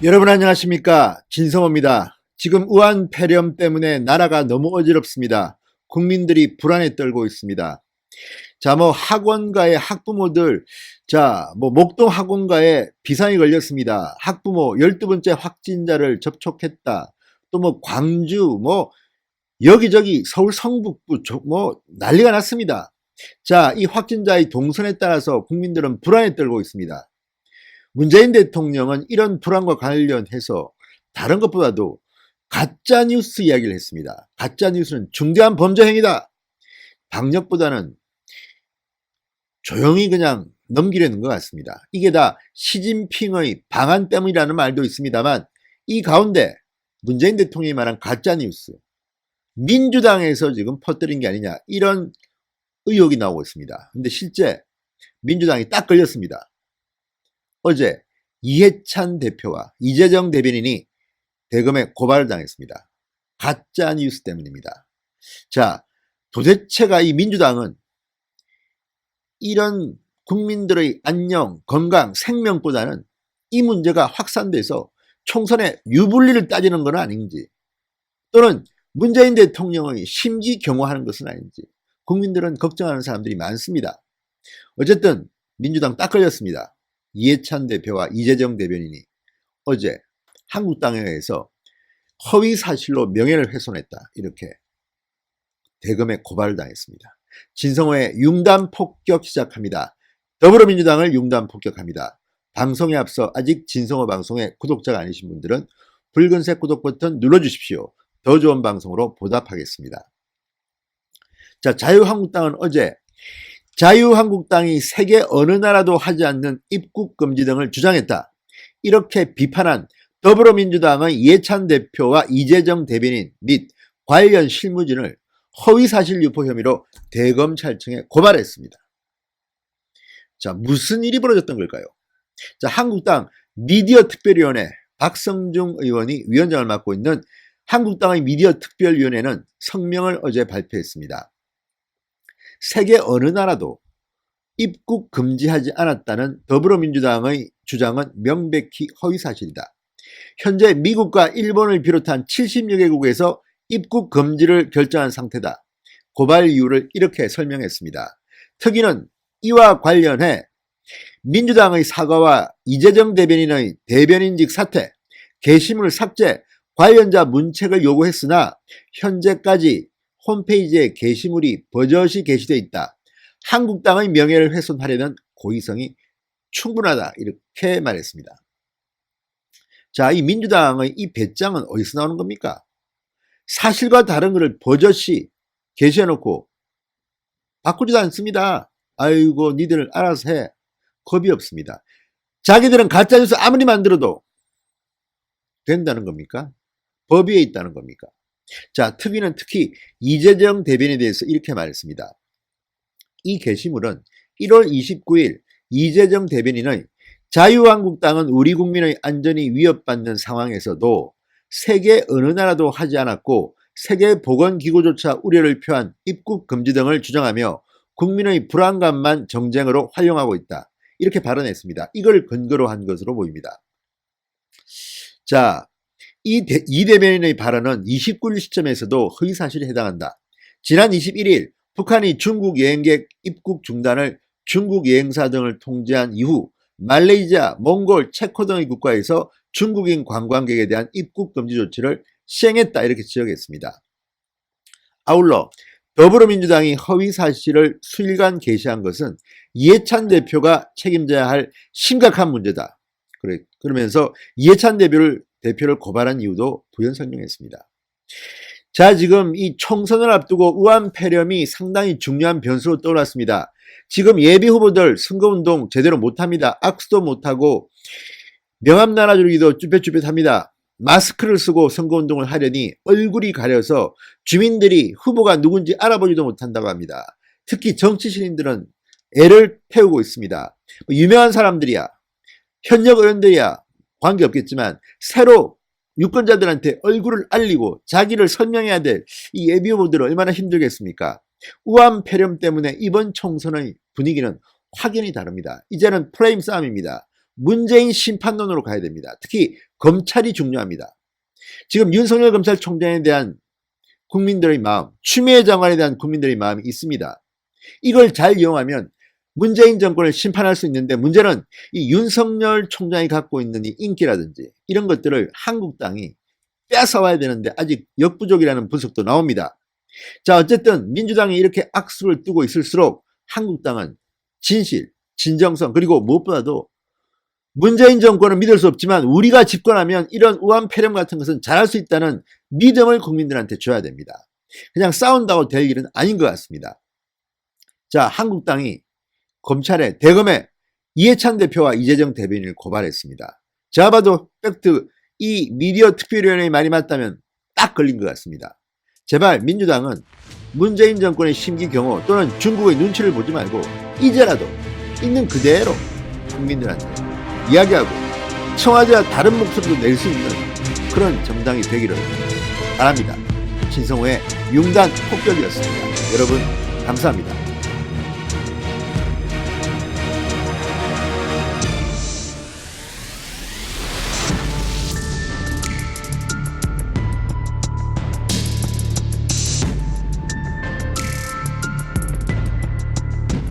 여러분 안녕하십니까? 진성호입니다. 지금 우한 폐렴 때문에 나라가 너무 어지럽습니다. 국민들이 불안에 떨고 있습니다. 자, 학원가의 학부모들, 목동 학원가에 비상이 걸렸습니다. 학부모 12번째 확진자를 접촉했다. 또 광주, 여기저기 서울 성북부, 난리가 났습니다. 자, 이 확진자의 동선에 따라서 국민들은 불안에 떨고 있습니다. 문재인 대통령은 이런 불안과 관련해서 다른 것보다도 가짜뉴스 이야기를 했습니다. 가짜뉴스는 중대한 범죄 행위다. 방역보다는 조용히 그냥 넘기려는 것 같습니다. 이게 다 시진핑의 방한 때문이라는 말도 있습니다만 이 가운데 문재인 대통령이 말한 가짜뉴스, 민주당에서 지금 퍼뜨린 게 아니냐 이런 의혹이 나오고 있습니다. 근데 실제 민주당이 딱 걸렸습니다. 어제 이해찬 대표와 이재정 대변인이 대검에 고발을 당했습니다. 가짜 뉴스 때문입니다. 자, 도대체가 이 민주당은 이런 국민들의 안녕, 건강, 생명보다는 이 문제가 확산돼서 총선의 유불리를 따지는 건 아닌지, 또는 문재인 대통령의 심기 경호하는 것은 아닌지 국민들은 걱정하는 사람들이 많습니다. 어쨌든 민주당 딱 걸렸습니다. 이해찬 대표와 이재정 대변인이 어제 한국당에 의해서 허위 사실로 명예를 훼손했다. 이렇게 대검에 고발을 당했습니다. 진성호의 융단 폭격 시작합니다. 더불어민주당을 융단 폭격합니다. 방송에 앞서 아직 진성호 방송의 구독자가 아니신 분들은 붉은색 구독 버튼 눌러주십시오. 더 좋은 방송으로 보답하겠습니다. 자, 자유한국당은 어제 자유한국당이 세계 어느 나라도 하지 않는 입국 금지 등을 주장했다. 이렇게 비판한 더불어민주당의 이해찬 대표와 이재정 대변인 및 관련 실무진을 허위사실 유포 혐의로 대검찰청에 고발했습니다. 자, 무슨 일이 벌어졌던 걸까요? 자, 한국당 미디어특별위원회 박성중 의원이 위원장을 맡고 있는 한국당의 미디어특별위원회는 성명을 어제 발표했습니다. 세계 어느 나라도 입국 금지하지 않았다는 더불어민주당의 주장은 명백히 허위사실이다. 현재 미국과 일본을 비롯한 70여 개국에서 입국 금지를 결정한 상태다. 고발 이유를 이렇게 설명했습니다. 특위는 이와 관련해 민주당의 사과와 이재정 대변인의 대변인직 사퇴, 게시물 삭제, 관련자 문책을 요구했으나 현재까지 홈페이지에 게시물이 버젓이 게시되어 있다. 한국당의 명예를 훼손하려는 고의성이 충분하다. 이렇게 말했습니다. 자, 이 민주당의 이 배짱은 어디서 나오는 겁니까? 사실과 다른 것을 버젓이 게시해놓고 바꾸지도 않습니다. 아이고 니들 알아서 해. 겁이 없습니다. 자기들은 가짜뉴스 아무리 만들어도 된다는 겁니까? 법 위에 있다는 겁니까? 자, 특위는 특히 이재정 대변인에 대해서 이렇게 말했습니다. 이 게시물은 1월 29일 이재정 대변인의 자유한국당은 우리 국민의 안전이 위협받는 상황에서도 세계 어느 나라도 하지 않았고 세계보건기구조차 우려를 표한 입국 금지 등을 주장하며 국민의 불안감만 정쟁으로 활용하고 있다. 이렇게 발언했습니다. 이걸 근거로 한 것으로 보입니다. 자, 이 대변인의 발언은 29일 시점에서도 허위사실에 해당한다. 지난 21일 북한이 중국 여행객 입국 중단을 중국 여행사 등을 통제한 이후 말레이시아, 몽골, 체코 등의 국가에서 중국인 관광객에 대한 입국 금지 조치를 시행했다. 이렇게 지적했습니다. 아울러 더불어민주당이 허위사실을 수일간 게시한 것은 이해찬 대표가 책임져야 할 심각한 문제다. 그러면서 이해찬 대표를 고발한 이유도 부연 설명했습니다. 자, 지금 이 총선을 앞두고 우한 폐렴이 상당히 중요한 변수로 떠올랐습니다. 지금 예비 후보들 선거운동 제대로 못합니다. 악수도 못하고 명함 나눠주기도 쭈뼛쭈뼛합니다. 마스크를 쓰고 선거운동을 하려니 얼굴이 가려서 주민들이 후보가 누군지 알아보지도 못한다고 합니다. 특히 정치 신인들은 애를 태우고 있습니다. 유명한 사람들이야, 현역 의원들이야 관계없겠지만 새로 유권자들한테 얼굴을 알리고 자기를 설명해야 될 이 예비 후보들은 얼마나 힘들겠습니까? 우한 폐렴 때문에 이번 총선의 분위기는 확연히 다릅니다. 이제는 프레임 싸움입니다. 문재인 심판론으로 가야 됩니다. 특히 검찰이 중요합니다. 지금 윤석열 검찰총장에 대한 국민들의 마음, 추미애 장관에 대한 국민들의 마음이 있습니다. 이걸 잘 이용하면 문재인 정권을 심판할 수 있는데, 문제는 이 윤석열 총장이 갖고 있는 이 인기라든지 이런 것들을 한국당이 뺏어와야 되는데 아직 역부족이라는 분석도 나옵니다. 자, 어쨌든 민주당이 이렇게 악수를 뜨고 있을수록 한국당은 진실, 진정성, 그리고 무엇보다도 문재인 정권은 믿을 수 없지만 우리가 집권하면 이런 우한폐렴 같은 것은 잘할 수 있다는 믿음을 국민들한테 줘야 됩니다. 그냥 싸운다고 될 일은 아닌 것 같습니다. 자, 한국당이 검찰에 대검에 이해찬 대표와 이재정 대변인을 고발했습니다. 제가 봐도 팩트, 이 미디어 특별위원회의 말이 맞다면 딱 걸린 것 같습니다. 제발 민주당은 문재인 정권의 심기 경호 또는 중국의 눈치를 보지 말고 이제라도 있는 그대로 국민들한테 이야기하고 청와대와 다른 목소리도 낼 수 있는 그런 정당이 되기를 바랍니다. 신성호의 융단 폭격이었습니다. 여러분 감사합니다.